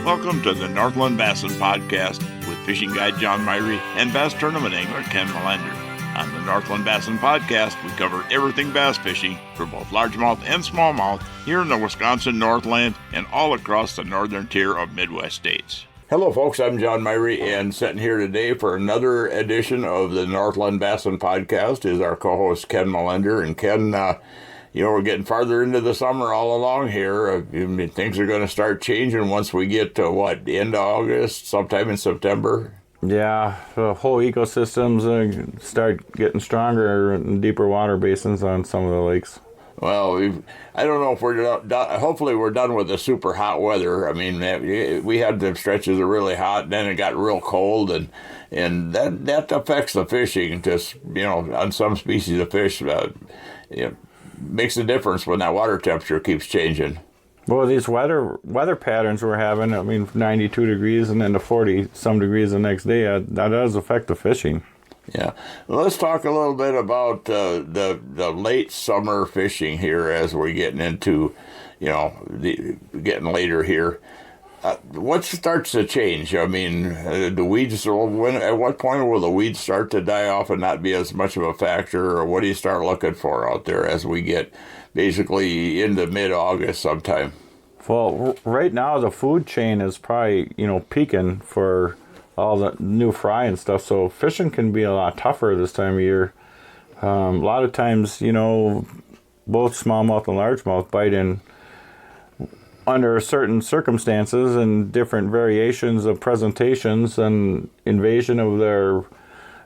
Welcome to the Northland Bassin Podcast with fishing guide John Myrie and bass tournament angler Ken Melander. On the Northland Bassin Podcast, we cover everything bass fishing for both largemouth and smallmouth here in the Wisconsin Northland and all across the northern tier of Midwest states. Hello, folks. I'm John Myrie, and sitting here today for another edition of the Northland Bassin Podcast is our co-host Ken Melander. And Ken, we're getting farther into the summer all along here. Things are going to start changing once we get to, the end of August, sometime in September? Yeah, the whole ecosystems start getting stronger in deeper water basins on some of the lakes. Well, I don't know if we're done. Hopefully we're done with the super hot weather. I mean, we had the stretches of really hot, and then it got real cold, and that affects the fishing. Just, on some species of fish, makes a difference when that water temperature keeps changing. Well, these weather patterns we're having, 92 degrees and then to 40-some degrees the next day, that does affect the fishing. Yeah. Well, let's talk a little bit about the late summer fishing here as we're getting into, getting later here. What starts to change? I mean, the weeds, at what point will the weeds start to die off and not be as much of a factor, or what do you start looking for out there as we get basically into mid-August sometime? Well, right now the food chain is probably, peaking for all the new fry and stuff, so fishing can be a lot tougher this time of year. A lot of times, both smallmouth and largemouth bite in under certain circumstances and different variations of presentations, and invasion of their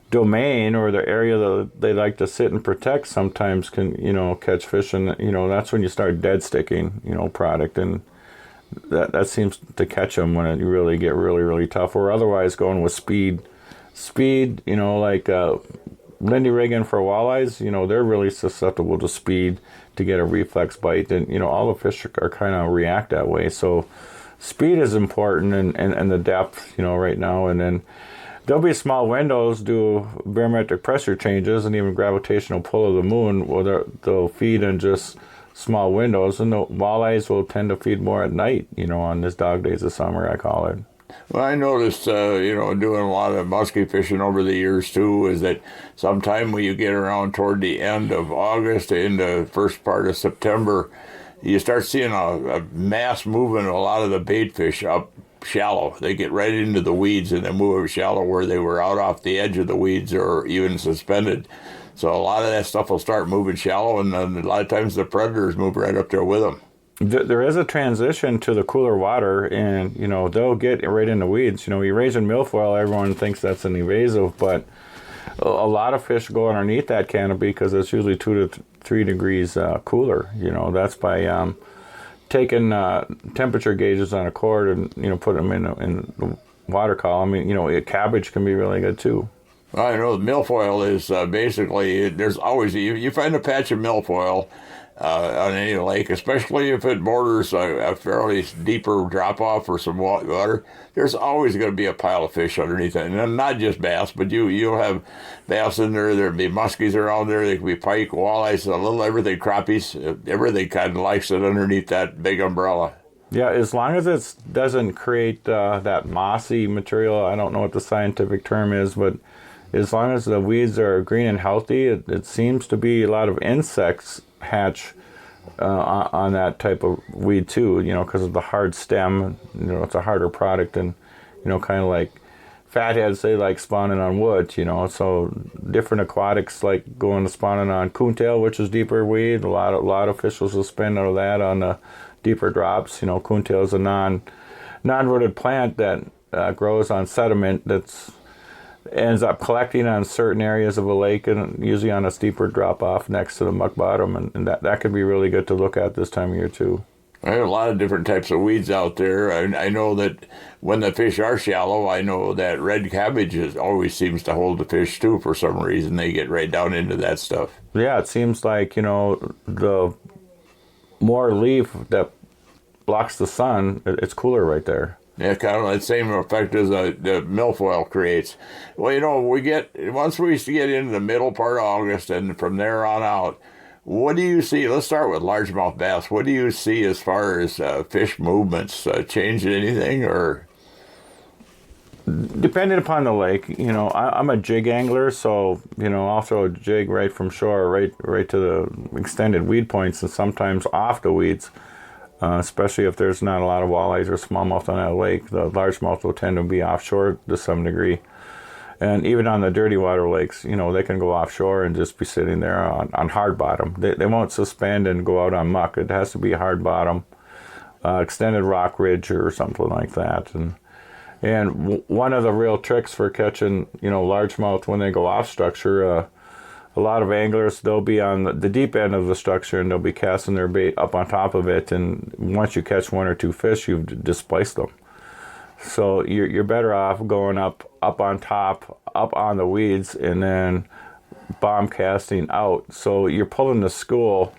domain or the area that they like to sit and protect sometimes can, catch fish, and, that's when you start dead sticking, product, and that seems to catch them when it really get really, really tough, or otherwise going with speed, like Lindy rigging for walleyes, they're really susceptible to speed to get a reflex bite, and all the fish are kind of react that way. So speed is important, and the depth, right now, and then there'll be small windows due barometric pressure changes and even gravitational pull of the moon. Well, they'll feed in just small windows, and the walleyes will tend to feed more at night, on this dog days of summer, I call it. Well, I noticed, doing a lot of musky fishing over the years, too, is that sometime when you get around toward the end of August into the first part of September, you start seeing a mass movement of a lot of the bait fish up shallow. They get right into the weeds and then move up shallow where they were out off the edge of the weeds or even suspended. So a lot of that stuff will start moving shallow, and then a lot of times the predators move right up there with them. There is a transition to the cooler water, and, they'll get right in the weeds. You're raising milfoil, everyone thinks that's an invasive, but a lot of fish go underneath that canopy because it's usually 2 to 3 degrees cooler. That's by taking temperature gauges on a cord and, put them in the water column. Cabbage can be really good, too. Well, I know the milfoil is basically, there's always, you find a patch of milfoil on any lake, especially if it borders a fairly deeper drop-off or some water, there's always going to be a pile of fish underneath it. And not just bass, but you'll have bass in there, there'll be muskies around there, there could be pike, walleyes, a little everything, crappies, everything kind of likes it underneath that big umbrella. Yeah, as long as it doesn't create that mossy material, I don't know what the scientific term is, but as long as the weeds are green and healthy, it seems to be a lot of insects hatch on that type of weed too, because of the hard stem. It's a harder product, and, kind of like fatheads, they like spawning on wood, so different aquatics like going to spawning on coontail, which is deeper weed. A lot of fish will spend out of that on the deeper drops. Coontail is a non-rooted plant that grows on sediment that's ends up collecting on certain areas of a lake, and usually on a steeper drop-off next to the muck bottom, and that could be really good to look at this time of year, too. I have a lot of different types of weeds out there. I know that when the fish are shallow, I know that red cabbage always seems to hold the fish, too, for some reason. They get right down into that stuff. Yeah, it seems like, the more leaf that blocks the sun, it's cooler right there. Yeah, kind of that same effect as the milfoil creates. Well, once we get into the middle part of August and from there on out, What do you see? Let's start with largemouth bass. What do you see as far as fish movements? Changing anything, or? Depending upon the lake, I'm a jig angler, so I'll throw a jig right from shore, right to the extended weed points, and sometimes off the weeds. Especially if there's not a lot of walleyes or smallmouth on that lake, the largemouth will tend to be offshore to some degree. And even on the dirty water lakes, they can go offshore and just be sitting there on hard bottom. They won't suspend and go out on muck. It has to be hard bottom, extended rock ridge or something like that. And one of the real tricks for catching, largemouth when they go off structure, a lot of anglers, they'll be on the deep end of the structure and they'll be casting their bait up on top of it. And once you catch one or two fish, you've displaced them. So you're better off going up on top, up on the weeds, and then bomb casting out. So you're pulling the school,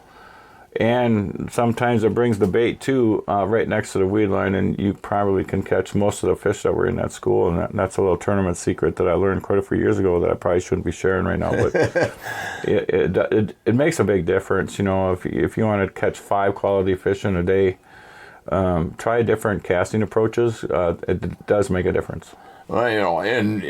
and sometimes it brings the bait too right next to the weed line, and you probably can catch most of the fish that were in that school. And that's a little tournament secret that I learned quite a few years ago that I probably shouldn't be sharing right now. But it makes a big difference. If you want to catch 5 quality fish in a day, try different casting approaches. It does make a difference. Well, and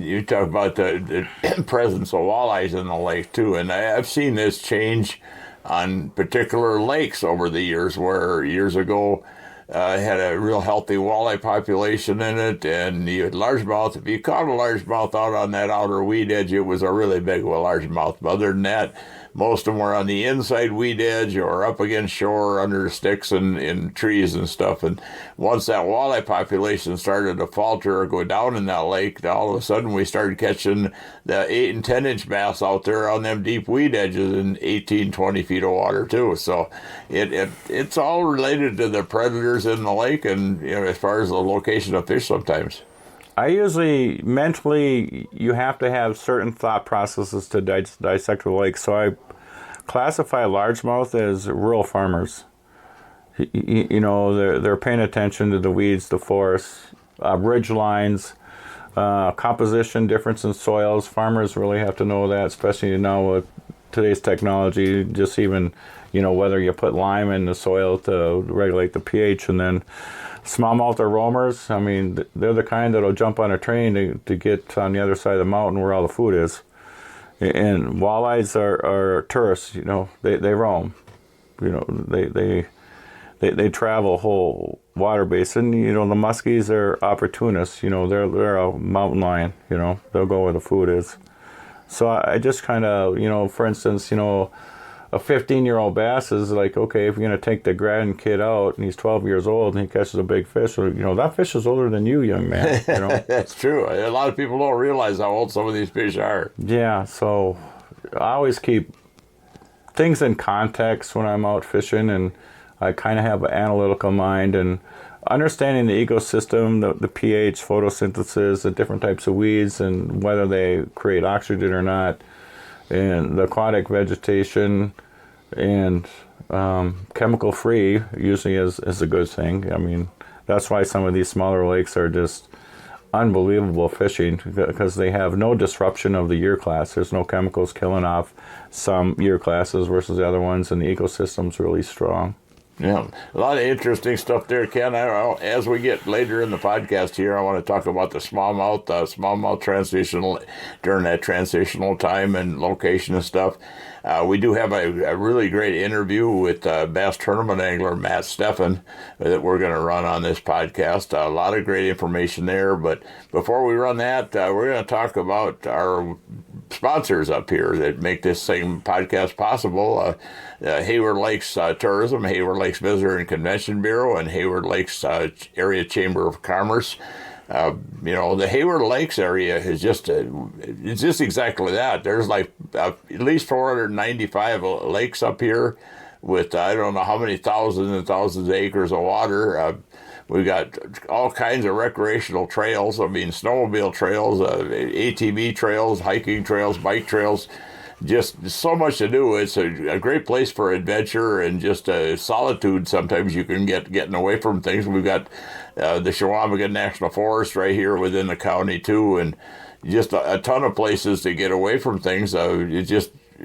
you talk about the presence of walleyes in the lake too, and I've seen this change on particular lakes over the years, where years ago had a real healthy walleye population in it, and you had largemouth. If you caught a largemouth out on that outer weed edge, it was a really big largemouth. But other than that, most of them were on the inside weed edge or up against shore under sticks and in trees and stuff. And once that walleye population started to falter or go down in that lake, all of a sudden we started catching the 8 and 10 inch bass out there on them deep weed edges in 18, 20 feet of water too. So it's all related to the predators in the lake, and as far as the location of fish sometimes. I usually, mentally, you have to have certain thought processes to dissect the lake. So I classify largemouth as rural farmers. They're paying attention to the weeds, the forests, ridge lines, composition, difference in soils. Farmers really have to know that, especially now with today's technology, just even, whether you put lime in the soil to regulate the pH. And then smallmouth or roamers, I mean, they're the kind that'll jump on a train to get on the other side of the mountain where all the food is. And walleyes are tourists, they roam. They travel whole water basin. The muskies are opportunists. They're a mountain lion. They'll go where the food is. So I just kind of, for instance, a 15-year-old bass is like, okay, if you're going to take the grandkid out and he's 12 years old and he catches a big fish, that fish is older than you, young man. That's true. A lot of people don't realize how old some of these fish are. Yeah, so I always keep things in context when I'm out fishing, and I kind of have an analytical mind, and understanding the ecosystem, the pH, photosynthesis, the different types of weeds, and whether they create oxygen or not, and the aquatic vegetation, and chemical free usually is a good thing. I mean, that's why some of these smaller lakes are just unbelievable fishing, because they have no disruption of the year class. There's no chemicals killing off some year classes versus the other ones, and the ecosystem's really strong. Yeah, a lot of interesting stuff there, Ken. As we get later in the podcast here, I want to talk about the smallmouth transitional, during that transitional time and location and stuff. We do have a really great interview with bass tournament angler Matt Stefan that we're going to run on this podcast. A lot of great information there. But before we run that, we're going to talk about our sponsors up here that make this same podcast possible. Hayward Lakes Tourism, Hayward Lakes Visitor and Convention Bureau, and Hayward Lakes Area Chamber of Commerce. The Hayward Lakes area is it's just exactly that. There's like at least 495 lakes up here with I don't know how many thousands and thousands of acres of water. We've got all kinds of recreational trails. I mean, snowmobile trails, ATV trails, hiking trails, bike trails. Just so much to do. It's a great place for adventure and just solitude. Sometimes you can getting away from things. We've got the Chequamegon National Forest right here within the county too, and just a ton of places to get away from things.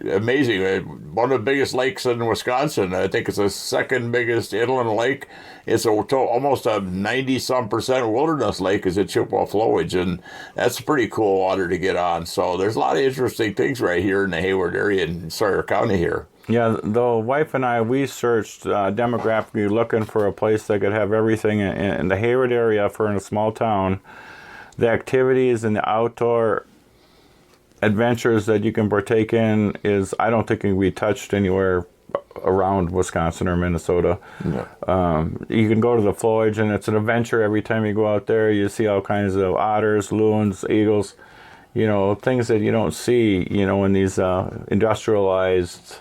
amazing. One of the biggest lakes in Wisconsin. I think it's the second biggest inland lake. It's almost a 90-some% wilderness lake is at Chippewa flowage, and that's pretty cool water to get on. So there's a lot of interesting things right here in the Hayward area in Sawyer County here. Yeah, the wife and I, we searched demographically looking for a place that could have everything in the Hayward area for in a small town. The activities and the outdoor adventures that you can partake in is, I don't think, can be touched anywhere around Wisconsin or Minnesota. No. You can go to the flowage, and it's an adventure every time you go out there. You see all kinds of otters, loons, eagles, things that you don't see, in these industrialized,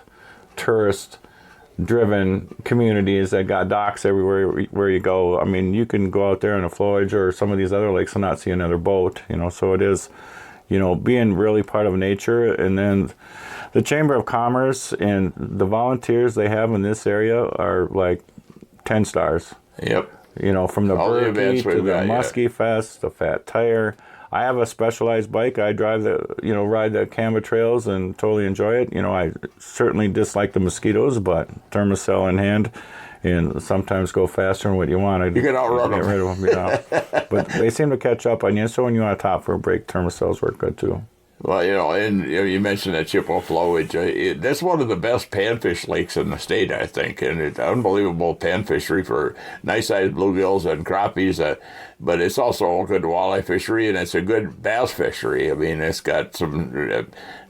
tourist-driven communities that got docks everywhere where you go. I mean, you can go out there in a flowage or some of these other lakes and not see another boat, so it is, being really part of nature. And then the Chamber of Commerce and the volunteers they have in this area are like 10 stars. Yep. From the Berkey to the Muskie Fest, the Fat Tire. I have a specialized bike. I drive ride the Canva trails and totally enjoy it. I certainly dislike the mosquitoes, but Thermacell in hand, and sometimes go faster than what you want. You can outrun them. Get rid of them, But they seem to catch up on you. So when you want to top for a break, Thermacells work good too. Well, and you mentioned that Chippewa flowage. That's one of the best panfish lakes in the state, I think, and it's unbelievable pan fishery for nice-sized bluegills and crappies. But it's also a good walleye fishery, and it's a good bass fishery. I mean, it's got some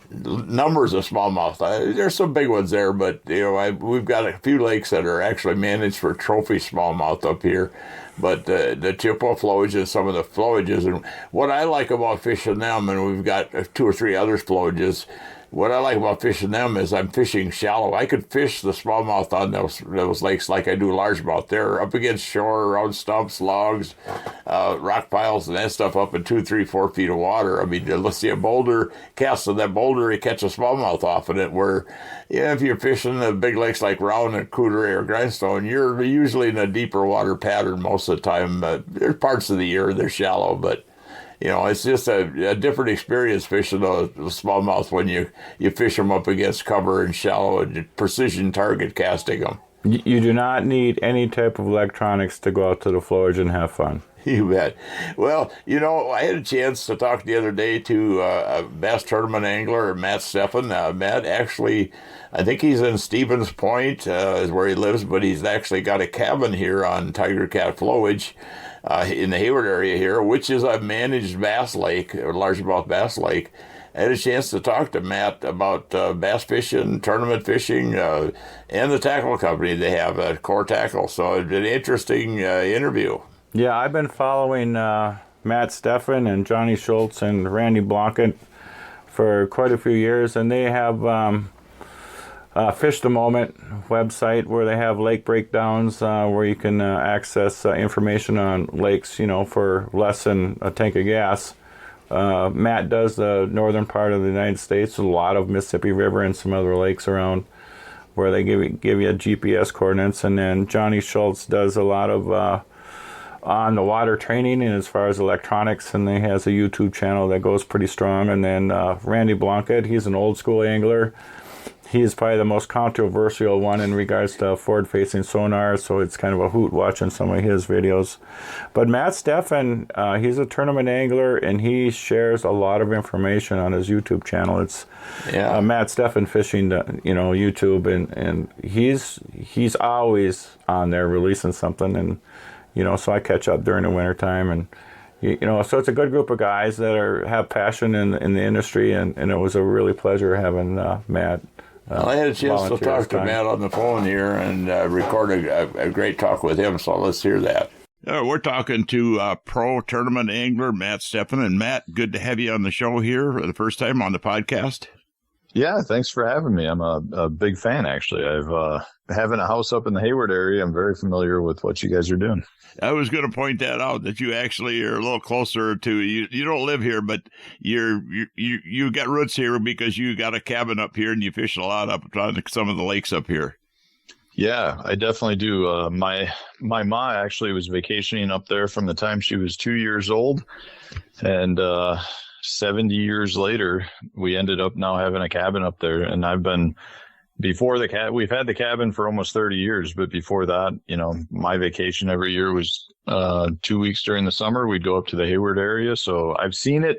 numbers of smallmouth. There's some big ones there, but we've got a few lakes that are actually managed for trophy smallmouth up here. But the Chippewa flowage and some of the flowages, and what I like about fishing them, and we've got 2 or 3 other flowages, what I like about fishing them is I'm fishing shallow. I could fish the smallmouth on those lakes like I do largemouth. They're up against shore, around stumps, logs, rock piles, and that stuff up in 2, 3, 4 feet of water. I mean, let's see a boulder, cast of that boulder, you catch a smallmouth off in it, where if you're fishing the big lakes like Round and Coudray or Grindstone, you're usually in a deeper water pattern most of the time. There's parts of the year they're shallow, but it's just a different experience fishing the smallmouth when you fish them up against cover and shallow and precision target casting them. You do not need any type of electronics to go out to the flowage and have fun. You bet. Well, I had a chance to talk the other day to a bass tournament angler, Matt Stefan. Matt actually, I think he's in Stevens Point is where he lives, but he's actually got a cabin here on Tiger Cat Flowage. In the Hayward area here, which is a managed bass lake, or largemouth bass lake. I had a chance to talk to Matt about bass fishing, tournament fishing, and the tackle company they have, Core Tackle. So it's an interesting interview. Yeah, I've been following Matt Stefan and Johnny Schultz and Randy Blanket for quite a few years, and they have Fish the Moment website where they have lake breakdowns where you can access information on lakes, for less than a tank of gas. Matt does the northern part of the United States, a lot of Mississippi River and some other lakes around where they give you GPS coordinates. And then Johnny Schultz does a lot of on the water training and as far as electronics, and he has a YouTube channel that goes pretty strong. And then Randy Blanket, he's an old school angler. He is probably the most controversial one in regards to forward-facing sonar, so it's kind of a hoot watching some of his videos. But Matt Stefan, he's a tournament angler, and he shares a lot of information on his YouTube channel. It's Matt Stefan Fishing, YouTube, and he's always on there releasing something, and so I catch up during the wintertime, and so it's a good group of guys that have passion in the industry, and it was a really pleasure having Matt. Well, I had a chance to talk to Matt on the phone here and record a great talk with him, so let's hear that. We're talking to pro tournament angler Matt Stefan. And Matt, good to have you on the show here for the first time on the podcast. Yeah, thanks for having me. I'm a big fan, actually. I've having a house up in the Hayward area. I'm very familiar with what you guys are doing. I was going to point that out, that you actually are a little closer to, you don't live here, but you got roots here because you got a cabin up here and you fish a lot up on some of the lakes up here. Yeah, I definitely do. My ma actually was vacationing up there from the time she was 2 years old. And 70 years later, we ended up now having a cabin up there. And I've been before we've had the cabin for almost 30 years. But before that, my vacation every year was 2 weeks during the summer. We'd go up to the Hayward area. So I've seen it.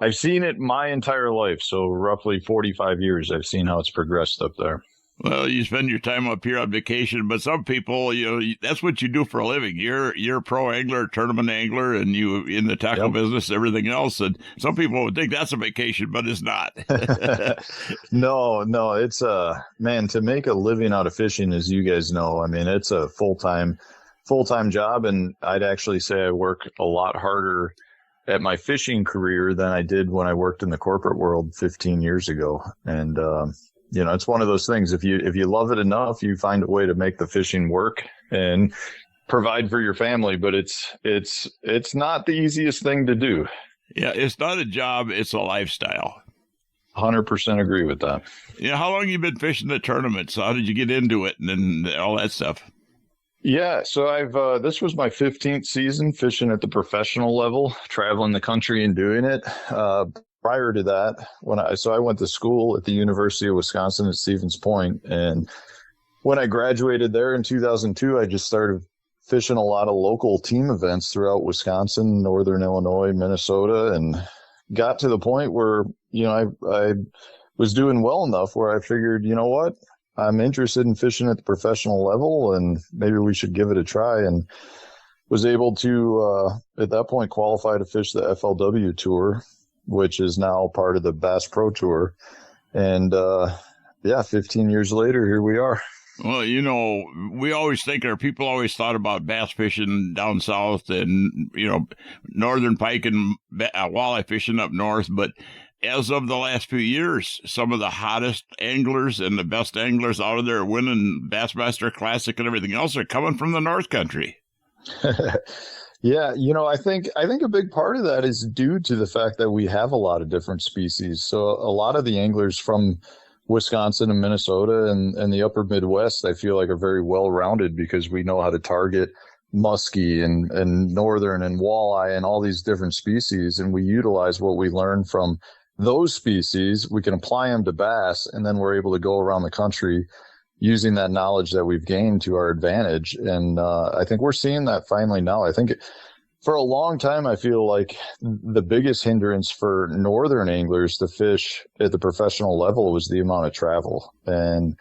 I've seen it my entire life. So roughly 45 years, I've seen how it's progressed up there. Well, you spend your time up here on vacation, but some people, that's what you do for a living. You're a pro angler, tournament angler, and you in the tackle business, everything else. And some people would think that's a vacation, but it's not. No, it's man, to make a living out of fishing, as you guys know, I mean, it's a full-time job. And I'd actually say I work a lot harder at my fishing career than I did when I worked in the corporate world 15 years ago. And, it's one of those things. If you love it enough, you find a way to make the fishing work and provide for your family. But it's not the easiest thing to do. Yeah, it's not a job; it's a lifestyle. 100% agree with that. Yeah, how long you been fishing the tournaments? How did you get into it, and then all that stuff? Yeah, so I've this was my 15th season fishing at the professional level, traveling the country and doing it. Prior to that, I went to school at the University of Wisconsin at Stevens Point, and when I graduated there in 2002, I just started fishing a lot of local team events throughout Wisconsin, Northern Illinois, Minnesota, and got to the point where I was doing well enough where I figured, you know what, I'm interested in fishing at the professional level, and maybe we should give it a try. And was able to at that point qualify to fish the FLW Tour, which is now part of the Bass Pro Tour. And 15 years later, here we are. Well, we always think, or people always thought about bass fishing down south and, northern pike and walleye fishing up north. But as of the last few years, some of the hottest anglers and the best anglers out of there winning Bassmaster Classic and everything else are coming from the North Country. Yeah, I think a big part of that is due to the fact that we have a lot of different species. So a lot of the anglers from Wisconsin and Minnesota and the upper Midwest, I feel like, are very well-rounded because we know how to target muskie and northern and walleye and all these different species. And we utilize what we learn from those species. We can apply them to bass, and then we're able to go around the country using that knowledge that we've gained to our advantage. And I think we're seeing that finally now. I think for a long time, I feel like the biggest hindrance for northern anglers to fish at the professional level was the amount of travel. And,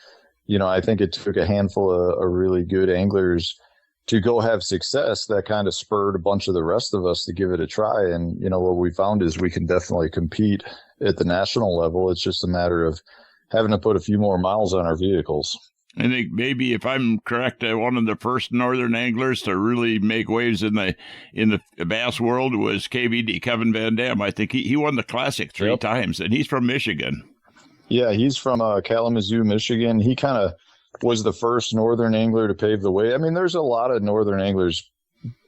I think it took a handful of really good anglers to go have success that kind of spurred a bunch of the rest of us to give it a try. And, what we found is we can definitely compete at the national level. It's just a matter of having to put a few more miles on our vehicles. I think maybe, if I'm correct, one of the first northern anglers to really make waves in the bass world was KVD, Kevin Van Dam. I think he won the Classic three times, and he's from Michigan. Yeah, he's from Kalamazoo, Michigan. He kind of was the first northern angler to pave the way. I mean, there's a lot of northern anglers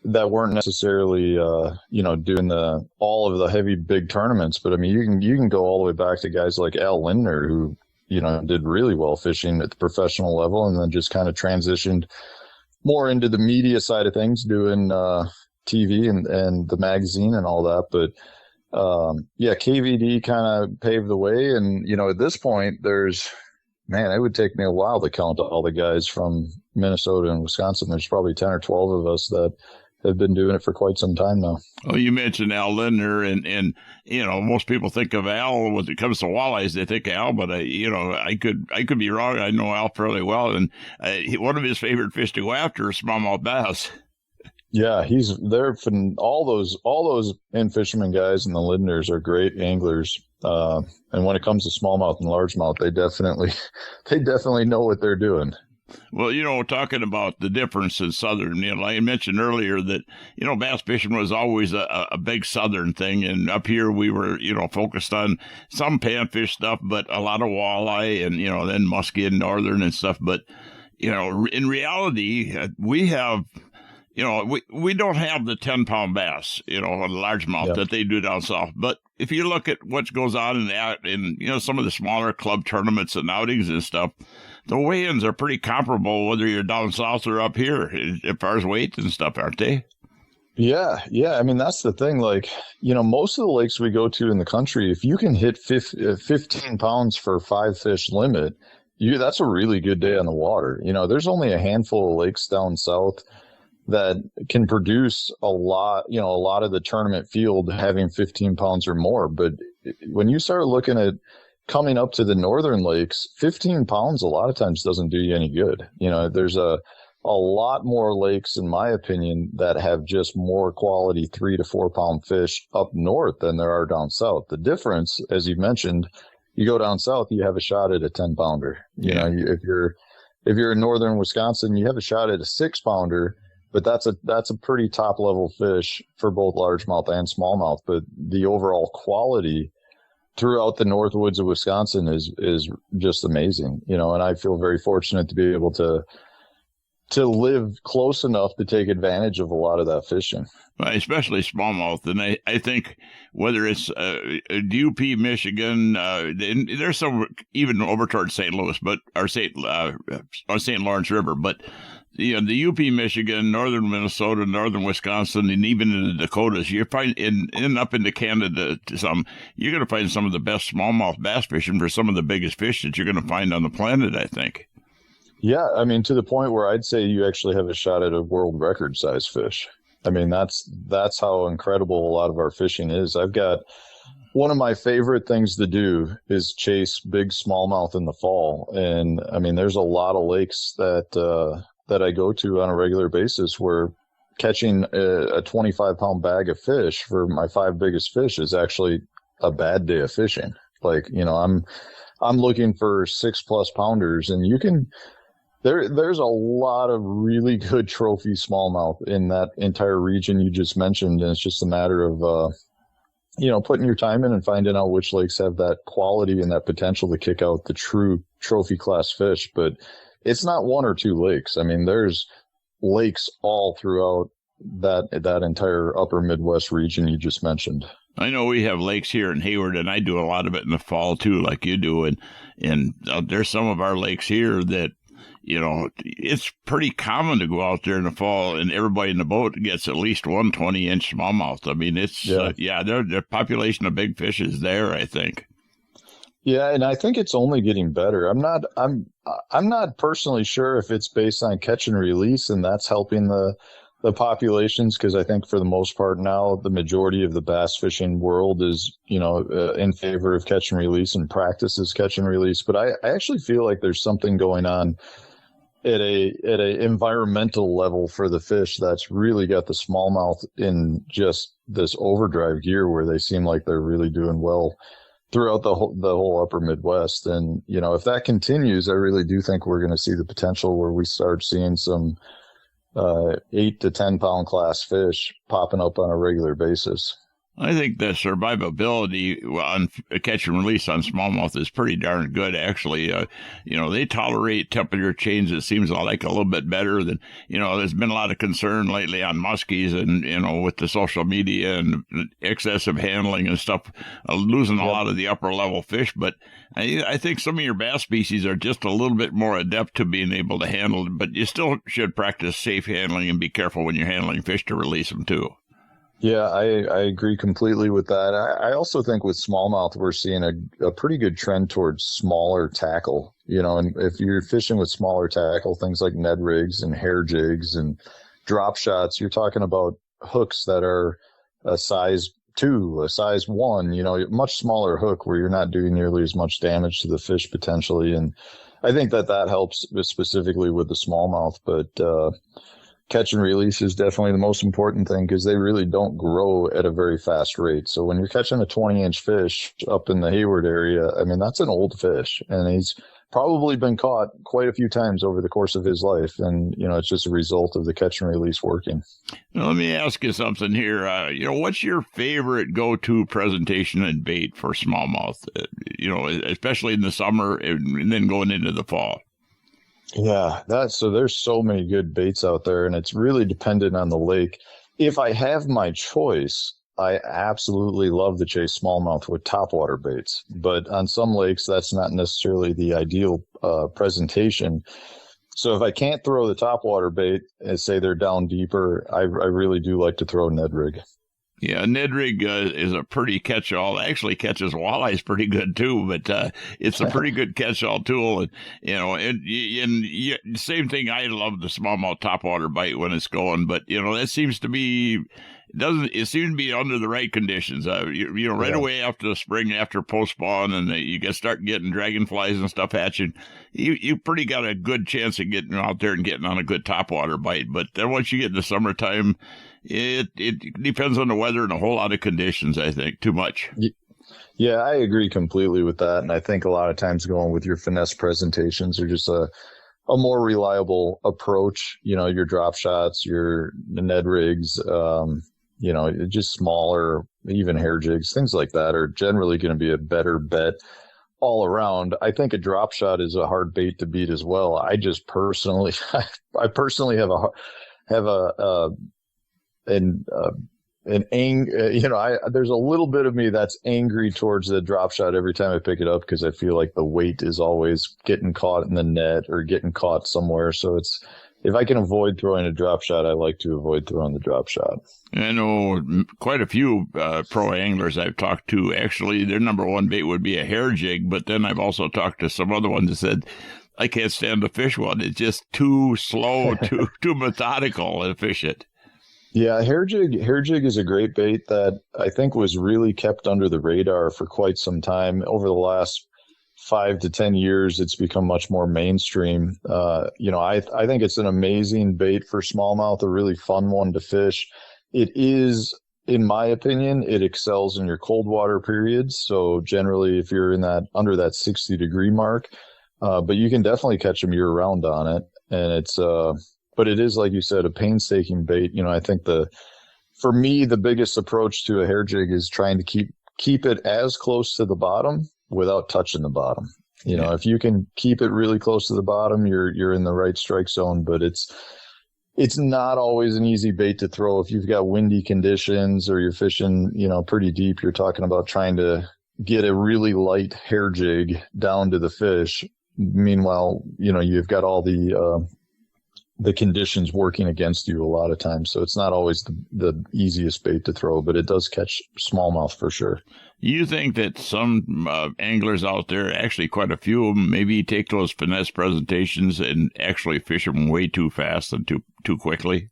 that weren't necessarily, doing all of the heavy big tournaments. But I mean, you can go all the way back to guys like Al Lindner, who did really well fishing at the professional level, and then just kind of transitioned more into the media side of things, doing TV and the magazine and all that. But KVD kind of paved the way. And, at this point, it would take me a while to count all the guys from Minnesota and Wisconsin. There's probably 10 or 12 of us that have been doing it for quite some time now. Well, you mentioned Al Lindner, and most people think of Al when it comes to walleyes. They think Al, but I could be wrong. I know Al fairly well, and one of his favorite fish to go after is smallmouth bass. Yeah, he's there. All those in fishermen guys and the Lindners are great anglers. And when it comes to smallmouth and largemouth, they definitely know what they're doing. Well, talking about the difference in southern, I mentioned earlier that, bass fishing was always a big southern thing. And up here we were, focused on some panfish stuff, but a lot of walleye and, then muskie and northern and stuff. But, in reality, we have, we don't have the 10-pound bass, a largemouth that they do down south. But if you look at what goes on in some of the smaller club tournaments and outings and stuff, the weigh-ins are pretty comparable whether you're down south or up here as far as weight and stuff, aren't they? Yeah. I mean, that's the thing. Like, most of the lakes we go to in the country, if you can hit 15 pounds for 5 fish limit, that's a really good day on the water. There's only a handful of lakes down south that can produce a lot of the tournament field having 15 pounds or more. But when you start looking at coming up to the northern lakes, 15 pounds a lot of times doesn't do you any good. There's a lot more lakes, in my opinion, that have just more quality 3 to 4 pound fish up north than there are down south. The difference, as you mentioned, you go down south, you have a shot at a 10-pounder. If you're in northern Wisconsin, you have a shot at a 6-pounder, but that's a pretty top level fish for both largemouth and smallmouth. But the overall quality throughout the north woods of Wisconsin is just amazing. And I feel very fortunate to be able to live close enough to take advantage of a lot of that fishing. Especially smallmouth. And I think whether it's UP, Michigan, there's some even over towards St. Louis, or St. Lawrence River, but the UP, Michigan, northern Minnesota, northern Wisconsin, and even in the Dakotas, you find up into Canada, you're going to find some of the best smallmouth bass fishing for some of the biggest fish that you're going to find on the planet, I think. Yeah, I mean, to the point where I'd say you actually have a shot at a world record size fish. I mean, that's how incredible a lot of our fishing is. I've got one of my favorite things to do is chase big smallmouth in the fall. And I mean, there's a lot of lakes that I go to on a regular basis where catching a 25-pound bag of fish for my 5 biggest fish is actually a bad day of fishing. Like, I'm looking for 6+ pounders, and there's a lot of really good trophy smallmouth in that entire region you just mentioned. And it's just a matter of, putting your time in and finding out which lakes have that quality and that potential to kick out the true trophy class fish. But it's not 1 or 2 lakes. I mean, there's lakes all throughout that entire upper Midwest region you just mentioned. I know we have lakes here in Hayward, and I do a lot of it in the fall too, like you do. And there's some of our lakes here that, it's pretty common to go out there in the fall, and everybody in the boat gets at least 1 20-inch smallmouth. I mean, it's their population of big fish is there, I think. Yeah, and I think it's only getting better. I'm not personally sure if it's based on catch and release, and that's helping the populations, because I think for the most part now the majority of the bass fishing world is in favor of catch and release and practices catch and release. But I actually feel like there's something going on at a environmental level for the fish that's really got the smallmouth in just this overdrive gear where they seem like they're really doing well throughout the whole upper Midwest. And if that continues, I really do think we're going to see the potential where we start seeing some 8 to 10 pound class fish popping up on a regular basis. I think the survivability on catch and release on smallmouth is pretty darn good, actually. They tolerate temperature change. It seems like a little bit better than, there's been a lot of concern lately on muskies and, with the social media and excessive handling and stuff, losing a lot of the upper level fish. But I think some of your bass species are just a little bit more adept to being able to handle it, but you still should practice safe handling and be careful when you're handling fish to release them too. Yeah, I agree completely with that. I also think with smallmouth, we're seeing a pretty good trend towards smaller tackle, and if you're fishing with smaller tackle, things like Ned rigs and hair jigs and drop shots, you're talking about hooks that are a size 2, a size 1, much smaller hook where you're not doing nearly as much damage to the fish potentially. And I think that helps specifically with the smallmouth, but, catch and release is definitely the most important thing because they really don't grow at a very fast rate. So when you're catching a 20-inch fish up in the Hayward area, I mean, that's an old fish, and he's probably been caught quite a few times over the course of his life. And, it's just a result of the catch and release working. Now, let me ask you something here. What's your favorite go-to presentation and bait for smallmouth, especially in the summer and then going into the fall? Yeah, so there's so many good baits out there, and it's really dependent on the lake. If I have my choice, I absolutely love to chase smallmouth with topwater baits. But on some lakes, that's not necessarily the ideal presentation. So if I can't throw the topwater bait and say they're down deeper, I really do like to throw Ned rig. Yeah, Ned rig is a pretty catch-all. Actually catches walleyes pretty good too, but it's a pretty good catch-all tool. And same thing. I love the smallmouth topwater bite when it's going, but that seems to be it seems to be under the right conditions. Right away after the spring, after post spawn, and you start getting dragonflies and stuff hatching. You pretty got a good chance of getting out there and getting on a good topwater bite. But then once you get in the summertime, it depends on the weather and a whole lot of conditions, I think. Too much. Yeah, I agree completely with that. And I think a lot of times going with your finesse presentations are just a more reliable approach. Your drop shots, your Ned rigs, just smaller, even hair jigs, things like that are generally going to be a better bet all around. I think a drop shot is a hard bait to beat as well. I just personally, I personally have there's a little bit of me that's angry towards the drop shot every time I pick it up, because I feel like the weight is always getting caught in the net or getting caught somewhere. So if I can avoid throwing a drop shot, I like to avoid throwing the drop shot. I know quite a few pro anglers I've talked to. Actually, their number one bait would be a hair jig, but then I've also talked to some other ones that said, I can't stand the fish one. It's just too slow, too methodical to fish it. Yeah, hair jig is a great bait that I think was really kept under the radar for quite some time. Over the last 5 to 10 years, it's become much more mainstream. I think it's an amazing bait for smallmouth, a really fun one to fish. It is, in my opinion, it excels in your cold water periods. So generally, if you're under that 60-degree mark, but you can definitely catch them year round on it. And but it is, like you said, a painstaking bait. I think for me, the biggest approach to a hair jig is trying to keep it as close to the bottom without touching the bottom. If you can keep it really close to the bottom, you're in the right strike zone, but it's not always an easy bait to throw. If you've got windy conditions or you're fishing, pretty deep, you're talking about trying to get a really light hair jig down to the fish. Meanwhile, you've got all the conditions working against you a lot of times. So it's not always the easiest bait to throw, but it does catch smallmouth for sure. You think that some anglers out there, actually quite a few of them, maybe take those finesse presentations and actually fish them way too fast and too quickly?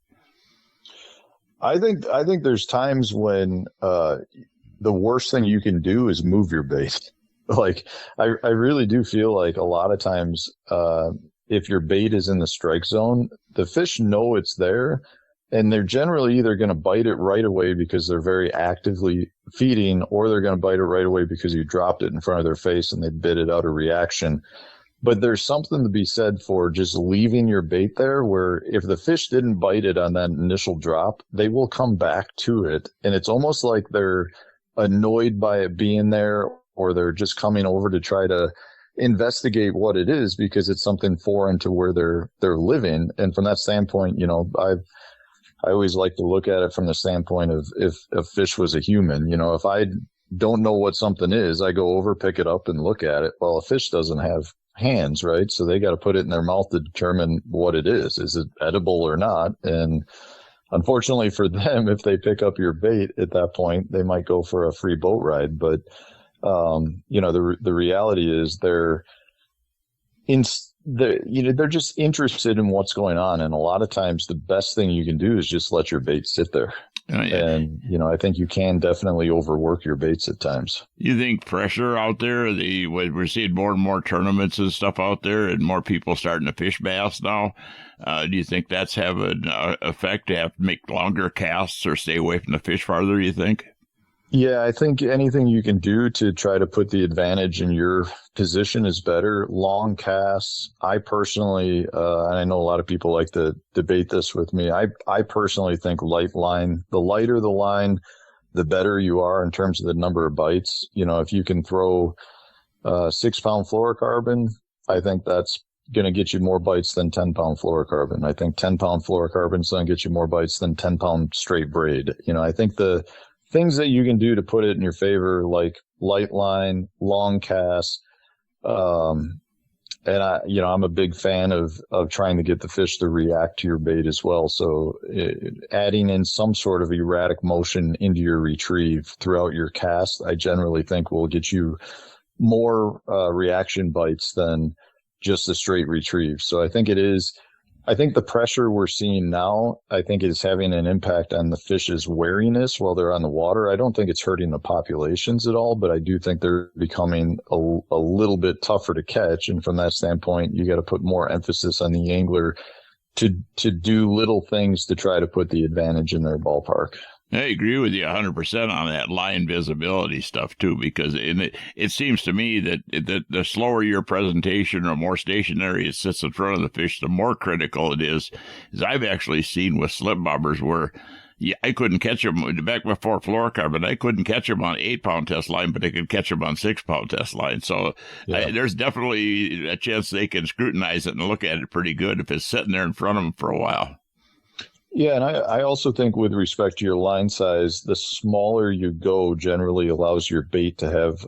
I think there's times when the worst thing you can do is move your bait. Like I really do feel like a lot of times if your bait is in the strike zone, the fish know it's there, and they're generally either going to bite it right away because they're very actively feeding, or they're going to bite it right away because you dropped it in front of their face and they bit it out of reaction. But there's something to be said for just leaving your bait there, where if the fish didn't bite it on that initial drop, they will come back to it. And it's almost like they're annoyed by it being there, or they're just coming over to try to investigate what it is because it's something foreign to where they're living. And from that standpoint, I always like to look at it from the standpoint of if a fish was a human. If I don't know what something is, I go over, pick it up, and look at it. Well, a fish doesn't have hands, right? So they got to put it in their mouth to determine what it is. Is it edible or not? And unfortunately for them, if they pick up your bait at that point, they might go for a free boat ride. But the reality is they're just interested in what's going on. And a lot of times the best thing you can do is just let your bait sit there. Oh, yeah. And, I think you can definitely overwork your baits at times. You think pressure out there, we're seeing more and more tournaments and stuff out there and more people starting to fish bass now. Do you think that's having an effect to have to make longer casts or stay away from the fish farther, you think? Yeah, I think anything you can do to try to put the advantage in your position is better. Long casts, I personally, and I know a lot of people like to debate this with me, I personally think light line, the lighter the line, the better you are in terms of the number of bites. If you can throw 6-pound fluorocarbon, I think that's going to get you more bites than 10-pound fluorocarbon. I think 10-pound fluorocarbon is going to get you more bites than 10-pound straight braid. I think the things that you can do to put it in your favor, like light line, long cast, And I'm a big fan of trying to get the fish to react to your bait as well. So adding in some sort of erratic motion into your retrieve throughout your cast, I generally think will get you more reaction bites than just a straight retrieve. So I think the pressure we're seeing now, I think is having an impact on the fish's wariness while they're on the water. I don't think it's hurting the populations at all, but I do think they're becoming a little bit tougher to catch. And from that standpoint, you got to put more emphasis on the angler to do little things to try to put the advantage in their ballpark. I agree with you 100% on that line visibility stuff, too, because it seems to me that the slower your presentation or more stationary it sits in front of the fish, the more critical it is. As I've actually seen with slip bobbers where I couldn't catch them back before fluorocarbon. I couldn't catch them on 8-pound test line, but I could catch them on 6-pound test line. So there's definitely a chance they can scrutinize it and look at it pretty good if it's sitting there in front of them for a while. Yeah, and I also think with respect to your line size, the smaller you go generally allows your bait to have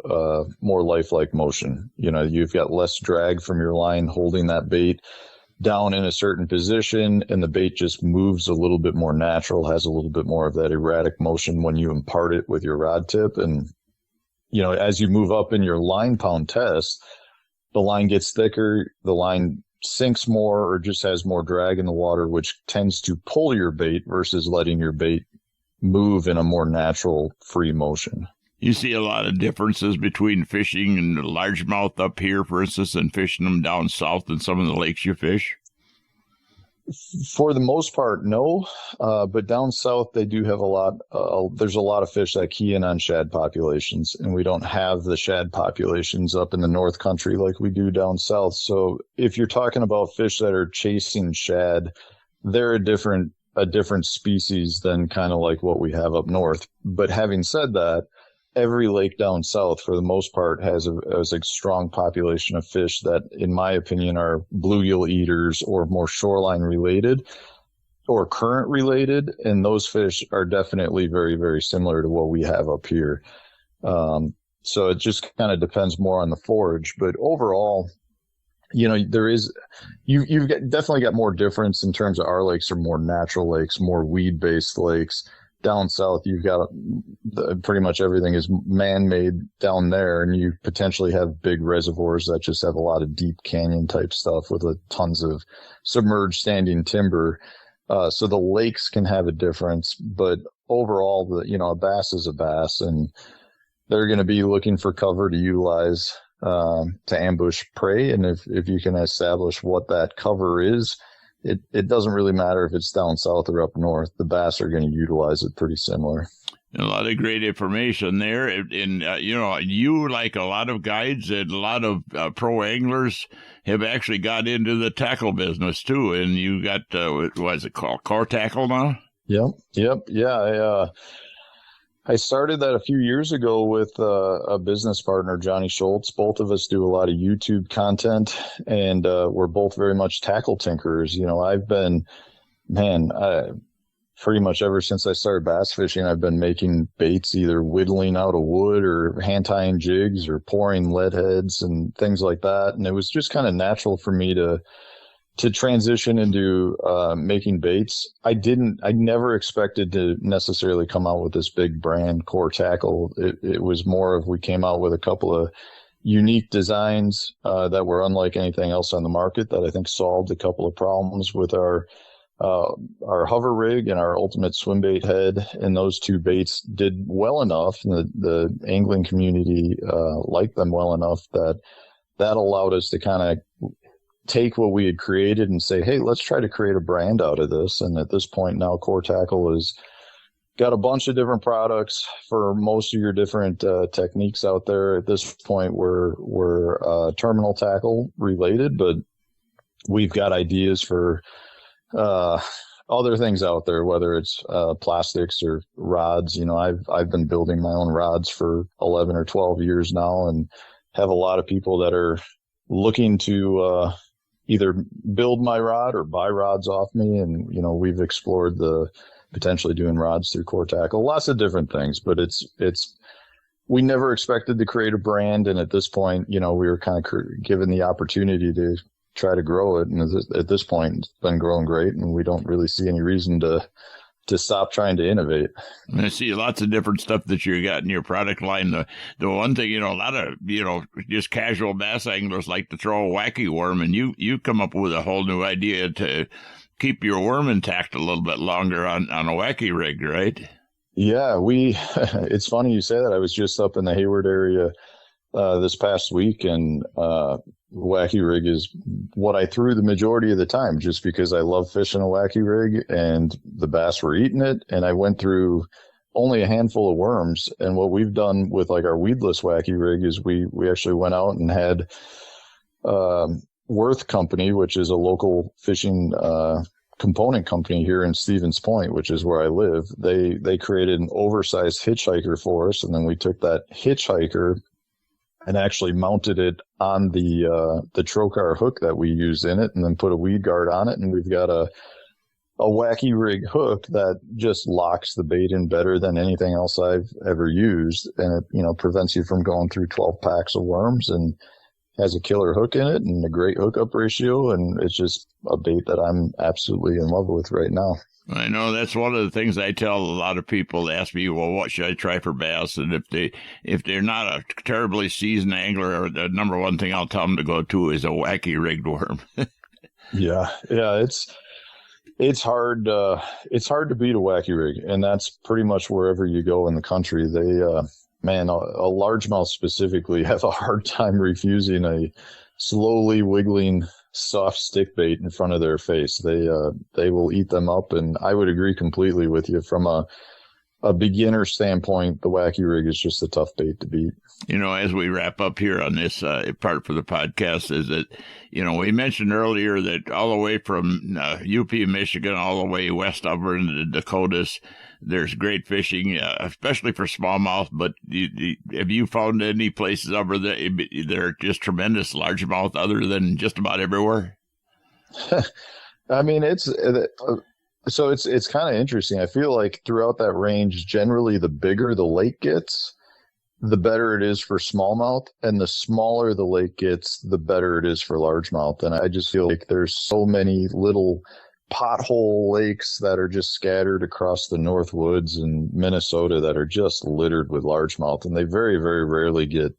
more lifelike motion. You've got less drag from your line holding that bait down in a certain position, and the bait just moves a little bit more natural, has a little bit more of that erratic motion when you impart it with your rod tip. And, as you move up in your line pound test, the line gets thicker, the line sinks more or just has more drag in the water, which tends to pull your bait versus letting your bait move in a more natural, free motion. You see a lot of differences between fishing and largemouth up here, for instance, and fishing them down south in some of the lakes you fish? For the most part, no. But down south, they do have a lot. There's a lot of fish that key in on shad populations, and we don't have the shad populations up in the North Country like we do down south. So if you're talking about fish that are chasing shad, they're a different species than kind of like what we have up north. But having said that, every lake down south, for the most part, has a strong population of fish that, in my opinion, are bluegill eaters or more shoreline related or current related. And those fish are definitely very, very similar to what we have up here. So it just kind of depends more on the forage. But overall, you've definitely got more difference in terms of our lakes are more natural lakes, more weed-based lakes. Down south, you've got pretty much everything is man-made down there, and you potentially have big reservoirs that just have a lot of deep canyon type stuff with tons of submerged standing timber. So the lakes can have a difference, but overall, a bass is a bass, and they're going to be looking for cover to utilize to ambush prey. And if you can establish what that cover is, it doesn't really matter if it's down south or up north. The bass are going to utilize it pretty similar. A lot of great information there. And you, like a lot of guides and a lot of pro anglers, have actually got into the tackle business too. And you got, what is it called, core tackle now? Yep. Yeah, I started that a few years ago with a business partner, Johnny Schultz. Both of us do a lot of YouTube content, and we're both very much tackle tinkerers. I've been, pretty much ever since I started bass fishing, I've been making baits, either whittling out of wood or hand tying jigs or pouring lead heads and things like that. And it was just kind of natural for me to transition into making baits. I never expected to necessarily come out with this big brand core tackle. It was more of, we came out with a couple of unique designs that were unlike anything else on the market that I think solved a couple of problems with our hover rig and our ultimate swim bait head. And those two baits did well enough, and the angling community liked them well enough that allowed us to kind of take what we had created and say, hey, let's try to create a brand out of this. And at this point now, Core Tackle has got a bunch of different products for most of your different techniques out there. At this point, we're terminal tackle related, but we've got ideas for other things out there, whether it's plastics or rods. I've been building my own rods for 11 or 12 years now, and have a lot of people that are looking to either build my rod or buy rods off me. And, we've explored the potentially doing rods through Core Tackle, lots of different things, but it's we never expected to create a brand. And at this point, we were kind of given the opportunity to try to grow it. And at this point, it's been growing great, and we don't really see any reason to stop trying to innovate. I see lots of different stuff that you got in your product line. The one thing, a lot of, just casual bass anglers like to throw a wacky worm, and you come up with a whole new idea to keep your worm intact a little bit longer on a wacky rig, right? Yeah, it's funny you say that. I was just up in the Hayward area this past week, and wacky rig is what I threw the majority of the time, just because I love fishing a wacky rig and the bass were eating it. And I went through only a handful of worms. And what we've done with like our weedless wacky rig is we actually went out and had Worth Company, which is a local fishing component company here in Stevens Point, which is where I live. They created an oversized hitchhiker for us, and then we took that hitchhiker and actually mounted it on the trocar hook that we use in it, and then put a weed guard on it. And we've got a wacky rig hook that just locks the bait in better than anything else I've ever used. And it, prevents you from going through 12 packs of worms, and has a killer hook in it and a great hookup ratio. And it's just a bait that I'm absolutely in love with right now. I know that's one of the things I tell a lot of people. They ask me, well, what should I try for bass? And if they're not a terribly seasoned angler, the number one thing I'll tell them to go to is a wacky rigged worm. Yeah. It's hard. It's hard to beat a wacky rig, and that's pretty much wherever you go in the country. They, a largemouth specifically have a hard time refusing a slowly wiggling soft stick bait in front of their face. They will eat them up, and I would agree completely with you. From a beginner standpoint, the wacky rig is just a tough bait to beat. As we wrap up here on this part for the podcast, is that, we mentioned earlier that all the way from UP, Michigan, all the way west over into the Dakotas, there's great fishing, especially for smallmouth. But have you found any places over there that are just tremendous largemouth other than just about everywhere? I mean, it's kind of interesting. I feel like throughout that range, generally the bigger the lake gets, the better it is for smallmouth, and the smaller the lake gets, the better it is for largemouth. And I just feel like there's so many little pothole lakes that are just scattered across the North Woods and Minnesota that are just littered with largemouth, and they very, very rarely get,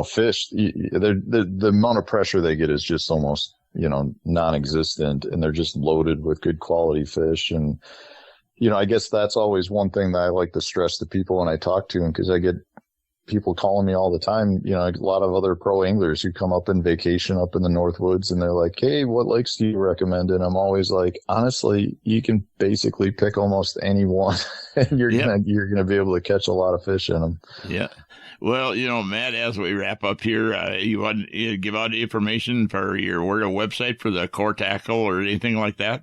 fished. The amount of pressure they get is just almost, non-existent, and they're just loaded with good quality fish. And I guess that's always one thing that I like to stress to people when I talk to them, because I get people calling me all the time, a lot of other pro anglers who come up and vacation up in the North Woods, and they're like, hey, what lakes do you recommend? And I'm always like, honestly, you can basically pick almost any one, and you're gonna be able to catch a lot of fish in them. Yeah. Well, Matt, as we wrap up here, you want to give out information for your website for the core tackle or anything like that?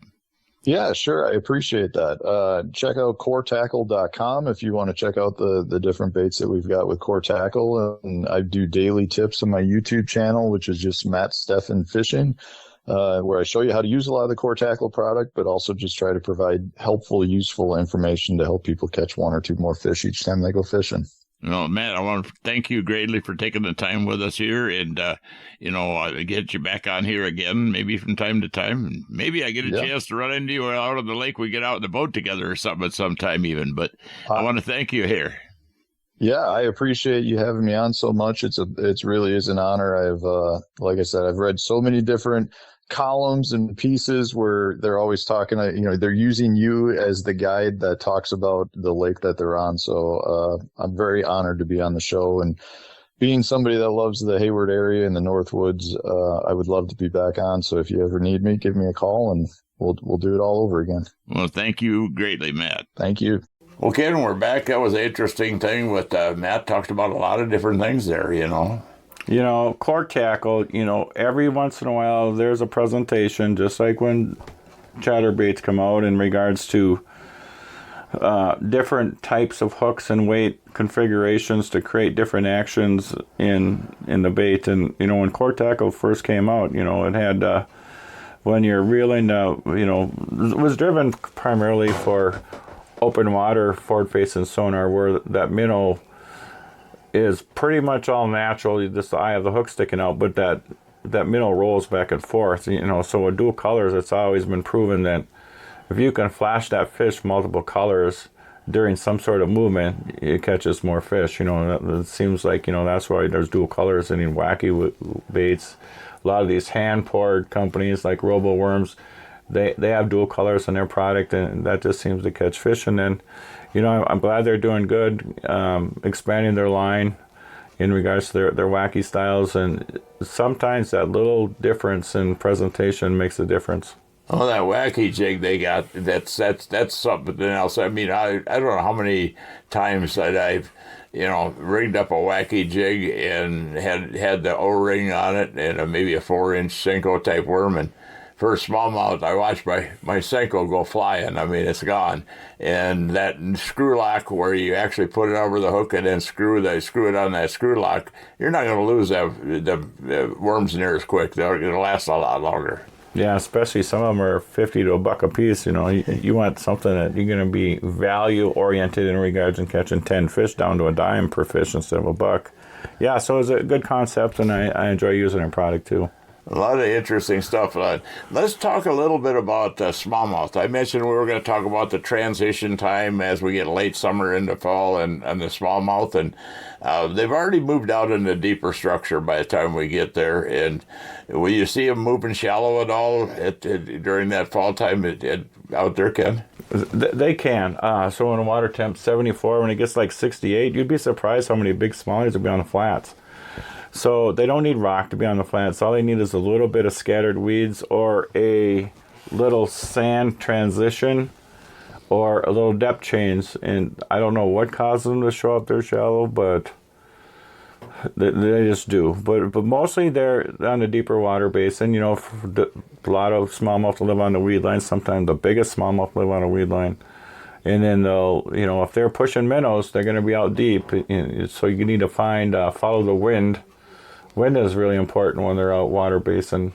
Yeah, sure. I appreciate that. Check out coretackle.com if you want to check out the different baits that we've got with Core Tackle. And I do daily tips on my YouTube channel, which is just Matt Stefan Fishing, where I show you how to use a lot of the Core Tackle product, but also just try to provide helpful, useful information to help people catch one or two more fish each time they go fishing. Well, Matt, I want to thank you greatly for taking the time with us here, and, get you back on here again, maybe from time to time. Maybe I get a chance to run into you out on the lake. We get out in the boat together or something at some time even, but I want to thank you here. Yeah, I appreciate you having me on so much. It really is an honor. Like I said, I've read so many different columns and pieces where they're always talking, they're using you as the guide that talks about the lake that they're on. So I'm very honored to be on the show, and being somebody that loves the Hayward area and the North Woods, I would love to be back on. So if you ever need me, give me a call, and we'll do it all over again. Well, thank you greatly, Matt. Thank you. Okay, and we're back. That was an interesting thing with Matt talked about a lot of different things there, Core Tackle, every once in a while there's a presentation, just like when chatterbaits come out, in regards to different types of hooks and weight configurations to create different actions in the bait. And, when Core Tackle first came out, it had, when you're reeling, it was driven primarily for open water, forward-facing sonar, where that minnow is pretty much all natural. Just the eye of the hook sticking out, but that minnow rolls back and forth. So with dual colors, it's always been proven that if you can flash that fish multiple colors during some sort of movement, it catches more fish. It seems like that's why there's dual colors in wacky baits. A lot of these hand poured companies like Robo Worms, they have dual colors in their product, and that just seems to catch fish. And then, I'm glad they're doing good, expanding their line in regards to their wacky styles, and sometimes that little difference in presentation makes a difference. Oh, that wacky jig they got, that's something else. I mean, I don't know how many times that I've, rigged up a wacky jig and had the O-ring on it and maybe a 4-inch Senko type worm, and for a smallmouth, I watched my Senko go flying. I mean, it's gone. And that screw lock where you actually put it over the hook and then screw it on that screw lock, you're not going to lose the worms near as quick. It'll last a lot longer. Yeah, especially some of them are 50 to $1 a piece. You want something that you're going to be value oriented in regards to catching 10 fish down to a dime per fish instead of $1. Yeah, so it's a good concept, and I enjoy using their product too. A lot of interesting stuff. Let's talk a little bit about smallmouth. I mentioned we were going to talk about the transition time as we get late summer into fall and the smallmouth. And they've already moved out into deeper structure by the time we get there. And will you see them moving shallow at all during that fall time out there, Ken? They can. So when the water temp 74, when it gets like 68, you'd be surprised how many big smallies will be on the flats. So they don't need rock to be on the flats. All they need is a little bit of scattered weeds or a little sand transition or a little depth change. And I don't know what causes them to show up there shallow, but they just do. But mostly they're on the deeper water basin. A lot of smallmouth live on the weed line. Sometimes the biggest smallmouth live on a weed line. And then they'll, if they're pushing minnows, they're going to be out deep. So you need to follow the wind. Wind is really important when they're out water basin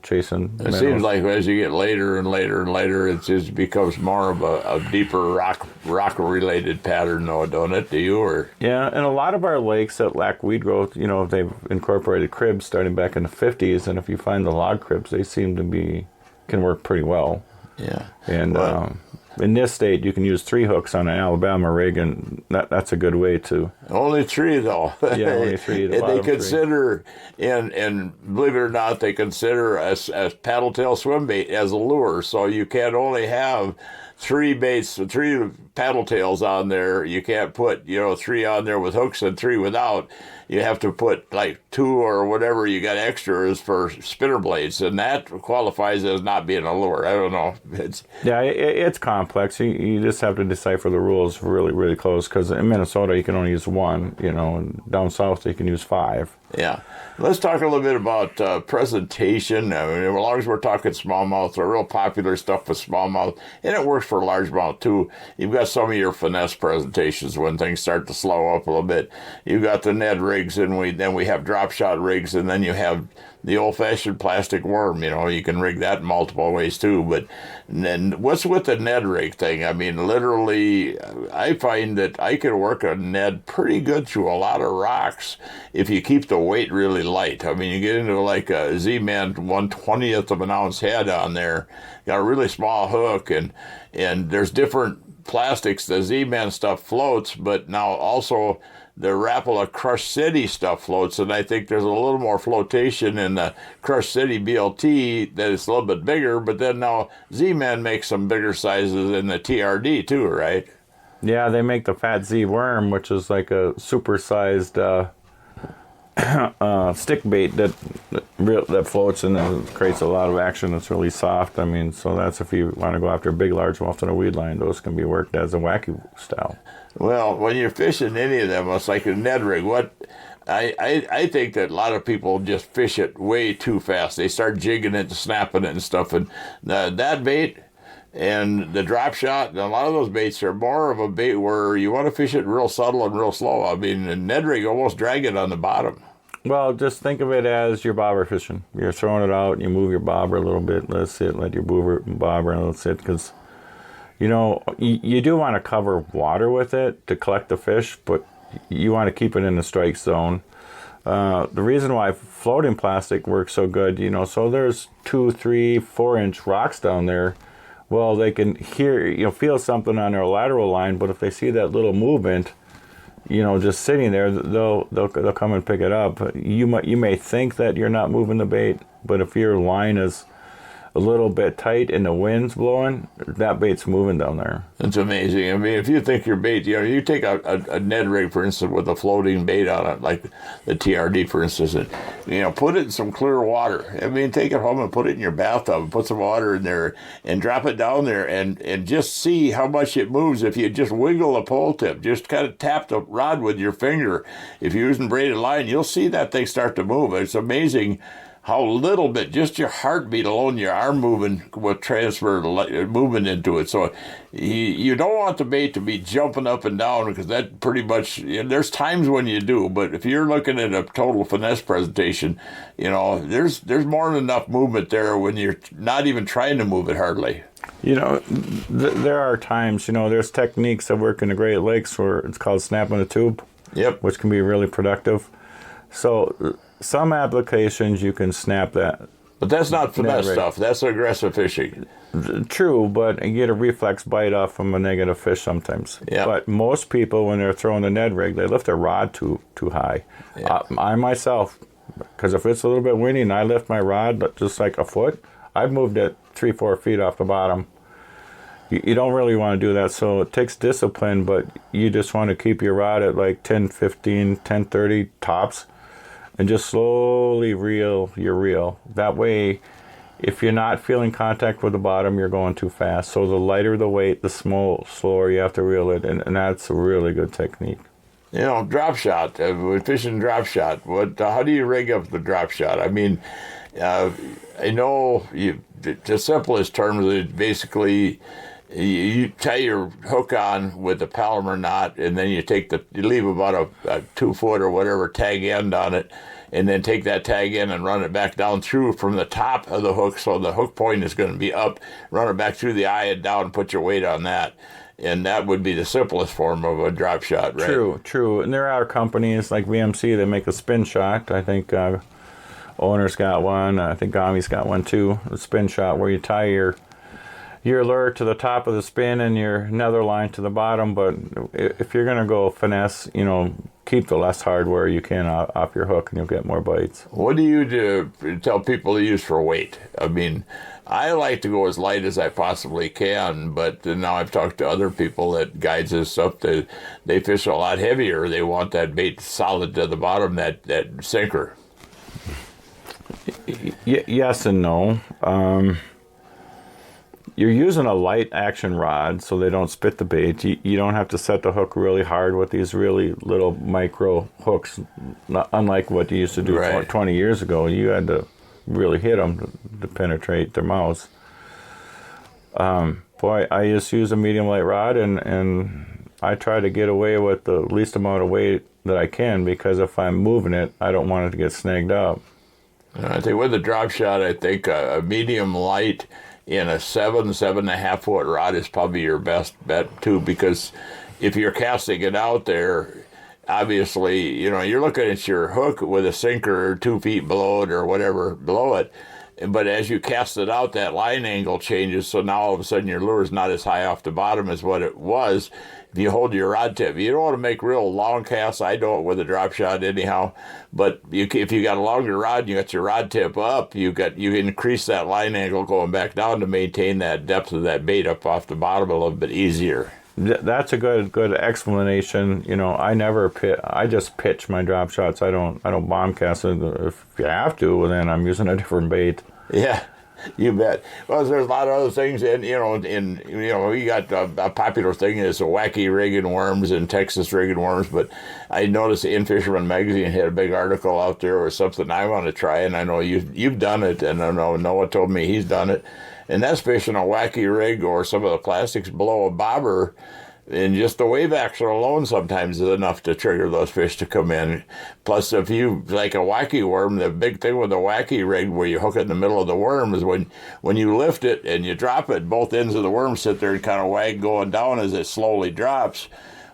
chasing minnows. It seems like as you get later and later and later, it just becomes more of a deeper rock-related pattern, though, don't it? Do you? Or? Yeah, and a lot of our lakes that lack weed growth, they've incorporated cribs starting back in the 50s, and if you find the log cribs, they seem to can work pretty well. Yeah. And in this state, you can use 3 hooks on an Alabama rig, and that's a good way to. Only 3, though. Yeah, only 3. And they consider, and believe it or not, they consider a paddle tail swim bait as a lure. So you can't only have 3 baits, 3 paddle tails on there. You can't put 3 on there with hooks and 3 without. You have to put like 2 or whatever you got extras for spinner blades, and that qualifies as not being a lure. I don't know. It's complex. You just have to decipher the rules really, really close, because in Minnesota you can only use 1, and down south you can use 5. Yeah. Let's talk a little bit about presentation. I mean, as long as we're talking smallmouth, the real popular stuff with smallmouth, and it works for largemouth too. You've got some of your finesse presentations when things start to slow up a little bit. You've got the Ned rigs, and then we have drop shot rigs, and then you have the old-fashioned plastic worm. You can rig that in multiple ways too. But then what's with the Ned rig thing? I mean, literally, I find that I can work a Ned pretty good through a lot of rocks if you keep the weight really light. I mean, you get into like a Z-Man 1/20th of an ounce head on there, got a really small hook, and there's different plastics. The Z-Man stuff floats, but now also the Rapala Crush City stuff floats, and I think there's a little more flotation in the Crush City BLT that it's a little bit bigger, but then now Z-Man makes some bigger sizes in the TRD too, right? Yeah, they make the Fat Z worm, which is like a supersized stick bait that floats and then creates a lot of action. It's really soft. I mean, so that's if you want to go after big largemouth on a weed line, those can be worked as a wacky style. Well, when you're fishing any of them, it's like a Ned rig. I think that a lot of people just fish it way too fast. They start jigging it and snapping it and stuff. And that bait and the drop shot, and a lot of those baits are more of a bait where you want to fish it real subtle and real slow. I mean, the Ned rig almost drag it on the bottom. Well, just think of it as your bobber fishing. You're throwing it out, you move your bobber a little bit, let it sit, let your bobber and let it sit, because you do want to cover water with it to collect the fish, but you want to keep it in the strike zone. The reason why floating plastic works so good, so there's 2, 3, 4-inch rocks down there. Well, they can feel something on their lateral line, but if they see that little movement, just sitting there, they'll come and pick it up. You may think that you're not moving the bait, but if your line is a little bit tight and the wind's blowing, that bait's moving down there. It's amazing. I mean, if you think your bait, you take a Ned rig, for instance, with a floating bait on it, like the TRD, for instance, and, put it in some clear water. I mean, take it home and put it in your bathtub and put some water in there and drop it down there and just see how much it moves. If you just wiggle the pole tip, just kind of tap the rod with your finger. If you're using braided line, you'll see that thing start to move. It's amazing how little bit, just your heartbeat alone, your arm moving will transfer movement into it. So you don't want the bait to be jumping up and down, because that pretty much, there's times when you do, but if you're looking at a total finesse presentation, there's more than enough movement there when you're not even trying to move it hardly. There are times, there's techniques that work in the Great Lakes where it's called snapping the tube. Yep. Which can be really productive. So some applications you can snap that. But that's not finesse stuff. That's aggressive fishing. True, but you get a reflex bite off from a negative fish sometimes. Yep. But most people, when they're throwing the Ned rig, they lift their rod too high. Yep. I myself, because if it's a little bit windy and I lift my rod just like a foot, I've moved it 3-4 feet off the bottom. You don't really want to do that, so it takes discipline, but you just want to keep your rod at like 10, 15, 10, 30 tops, and just slowly reel your reel. That way, if you're not feeling contact with the bottom, you're going too fast. So the lighter the weight, the slower you have to reel it, and that's a really good technique. Drop shot, fishing drop shot. How do you rig up the drop shot? I mean, I know the simplest terms is basically you tie your hook on with the Palomar knot, and then you leave about a 2 foot or whatever tag end on it, and then take that tag end and run it back down through from the top of the hook, so the hook point is going to be up. Run it back through the eye and down, and put your weight on that. And that would be the simplest form of a drop shot, right? True. And there are companies like VMC that make a spin shot. I think Owner's got one. I think Gami's got one too. A spin shot where you tie your lure to the top of the spin and your nether line to the bottom. But if you're going to go finesse, keep the less hardware you can off your hook, and you'll get more bites. What do you tell people to use for weight? I mean, I like to go as light as I possibly can, but now I've talked to other people that guides this stuff, they fish a lot heavier. They want that bait solid to the bottom, that sinker. Yes and no. You're using a light action rod so they don't spit the bait. You don't have to set the hook really hard with these really little micro hooks, unlike what you used to do 20 years ago. You had to really hit them to penetrate their mouths. I just use a medium light rod, and I try to get away with the least amount of weight that I can, because if I'm moving it, I don't want it to get snagged up. I think with the drop shot, I think a medium light in a 7.5 foot rod is probably your best bet too, because if you're casting it out there, obviously, you're looking at your hook with a sinker 2 feet below it or whatever below it. But as you cast it out, that line angle changes. So now all of a sudden your lure is not as high off the bottom as what it was if you hold your rod tip. You don't want to make real long casts. I do it with a drop shot anyhow. But if you got a longer rod, you got your rod tip up, you increase that line angle going back down to maintain that depth of that bait up off the bottom a little bit easier. That's a good explanation. I never I just pitch my drop shots. I don't bomb cast it. If you have to, well, then I'm using a different bait. Yeah, you bet. Well, there's a lot of other things, and we got a popular thing is a wacky rigging worms and Texas rigging worms. But I noticed the In Fisherman magazine had a big article out there or something I want to try, and I know you've done it, and I know Noah told me he's done it. And that's fishing a wacky rig or some of the plastics below a bobber. And just the wave action alone sometimes is enough to trigger those fish to come in. Plus, if you like a wacky worm, the big thing with a wacky rig where you hook it in the middle of the worm is when you lift it and you drop it, both ends of the worm sit there and kind of wag going down as it slowly drops.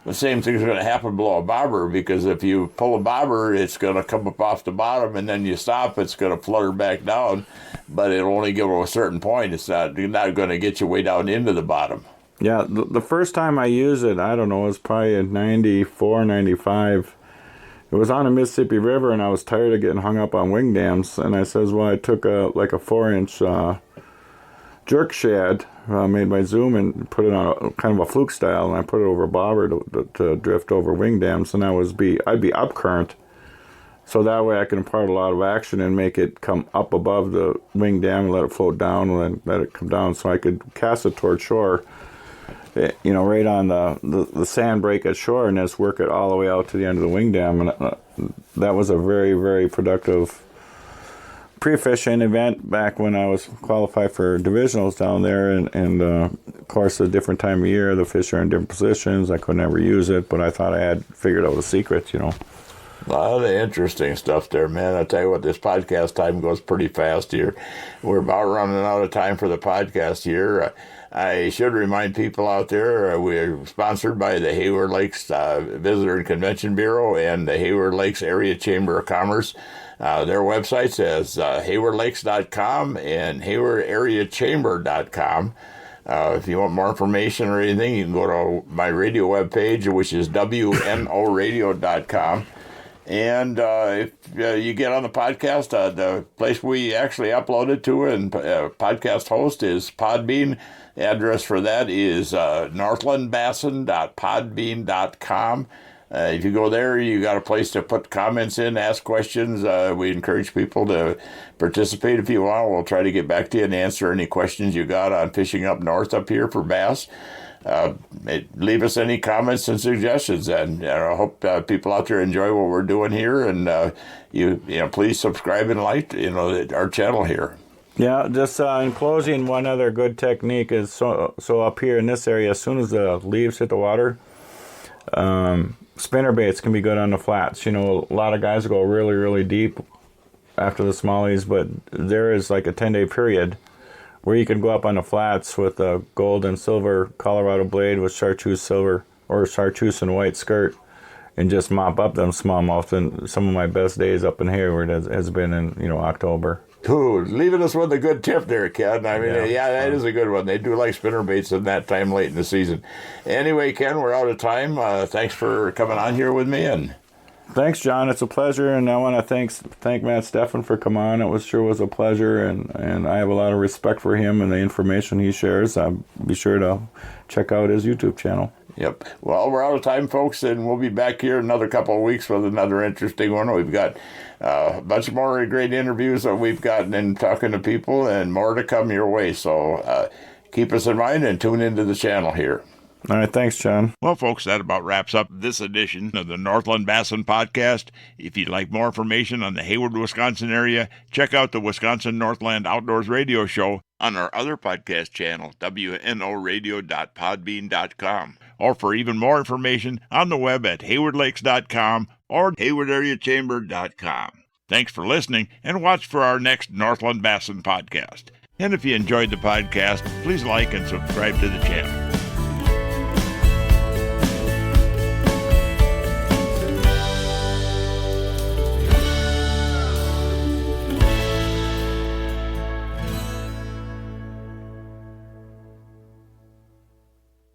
The same thing's going to happen below a bobber, because if you pull a bobber, it's going to come up off the bottom, and then you stop, it's going to flutter back down, but it'll only get to a certain point. It's not going to get you way down into the bottom. Yeah, the first time I used it, I don't know, it was probably in 94, 95. It was on the Mississippi River, and I was tired of getting hung up on wing dams, and I says, well, I took a 4-inch jerk shad made by Zoom and put it on a kind of a fluke style, and I put it over a bobber to drift over wing dams, and I'd be up current, so that way I can impart a lot of action and make it come up above the wing dam and let it float down and then let it come down, so I could cast it toward shore, right on the sand break at shore, and just work it all the way out to the end of the wing dam, and that was a very, very productive pre-fishing event back when I was qualified for divisionals down there, and of course, a different time of year, the fish are in different positions. I could never use it, but I thought I had figured out a secret, A lot of interesting stuff there, man. I tell you what, this podcast time goes pretty fast here. We're about running out of time for the podcast here. I should remind people out there, we're sponsored by the Hayward Lakes Visitor and Convention Bureau and the Hayward Lakes Area Chamber of Commerce. Their website says haywardlakes.com and haywardareachamber.com. If you want more information or anything, you can go to my radio webpage, which is wnoradio.com. And if you get on the podcast, the place we actually upload it to and podcast host is Podbean. The address for that is northlandbassin.podbean.com. If you go there, you got a place to put comments in, ask questions. We encourage people to participate if you want. We'll try to get back to you and answer any questions you got on fishing up north up here for bass. Leave us any comments and suggestions, and I hope people out there enjoy what we're doing here. And please subscribe and like our channel here. Yeah, just in closing, one other good technique is so up here in this area, as soon as the leaves hit the water, spinner baits can be good on the flats. A lot of guys go really, really deep after the smallies, but there is like a 10-day period where you can go up on the flats with a gold and silver Colorado blade with chartreuse silver or chartreuse and white skirt and just mop up them smallmouth. And some of my best days up in Hayward has been in October. Dude, leaving us with a good tip there, Ken. I mean, yeah, that is a good one. They do like spinner baits in that time late in the season. Anyway, Ken, we're out of time. Thanks for coming on here with me. And thanks, John. It's a pleasure, and I want to thank Matt Stefan for coming on. It sure was a pleasure, and I have a lot of respect for him and the information he shares. I'll be sure to check out his YouTube channel. Yep. Well, we're out of time, folks, and we'll be back here in another couple of weeks with another interesting one. We've got a bunch more great interviews that we've gotten and talking to people, and more to come your way. So keep us in mind and tune into the channel here. All right, thanks, John. Well, folks, that about wraps up this edition of the Northland Bassin Podcast. If you'd like more information on the Hayward, Wisconsin area, check out the Wisconsin Northland Outdoors Radio Show on our other podcast channel, wnoradio.podbean.com. Or for even more information, on the web at haywardlakes.com or haywardareachamber.com. Thanks for listening, and watch for our next Northland Bassin Podcast. And if you enjoyed the podcast, please like and subscribe to the channel.